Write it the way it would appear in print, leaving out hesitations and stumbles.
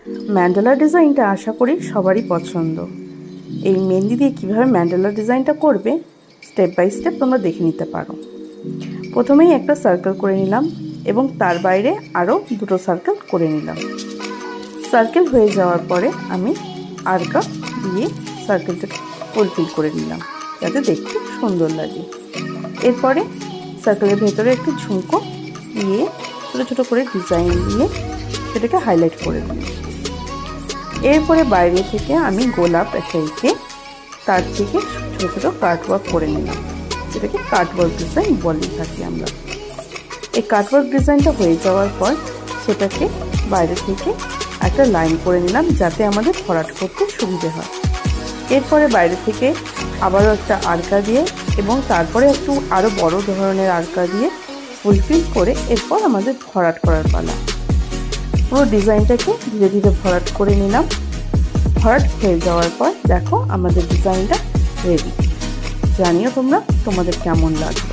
Mandela ডিজাইনটা আশা করি সবারই পছন্দ। এই মেহেন্দি দিয়ে কীভাবে ম্যান্ডালা ডিজাইনটা করবে স্টেপ বাই স্টেপ তোমরা দেখে নিতে পারো। প্রথমেই একটা সার্কেল করে নিলাম এবং তার বাইরে আরও দুটো সার্কেল করে নিলাম। সার্কেল হয়ে যাওয়ার পরে আমি আরকা দিয়ে সার্কেলটাকে ফুলফিল করে নিলাম যাতে দেখতে সুন্দর লাগে। এরপরে সার্কেলের ভেতরে একটু ঝুমকো দিয়ে ছোটো ছোটো করে ডিজাইন দিয়ে সেটাকে হাইলাইট করে দিলাম। এরপরে বাইরে থেকে আমি গোলাপ এঁকে তার থেকে ছোটো ছোটো কাটওয়ার্ক করে নিলাম, যেটাকে কাটওয়ার্ক ডিজাইন বলে থাকি আমরা। এই কাটওয়ার্ক ডিজাইনটা হয়ে যাওয়ার পর সেটাকে বাইরে থেকে একটা লাইন করে নিলাম যাতে আমাদের ভরাট করতে সুবিধে হয়। এরপরে বাইরে থেকে আবারও একটা আরকা দিয়ে এবং তারপরে একটু আরও বড় ধরনের আরকা দিয়ে ফুলফিল করে এরপর আমাদের ভরাট করার পালা। পুরো ডিজাইনটাকে ধীরে ধীরে ভরাট করে নিলাম। ভরাট হয়ে যাওয়ার পর দেখো আমাদের ডিজাইনটা রেডি। জানিও তোমরা তোমাদের কেমন লাগলো।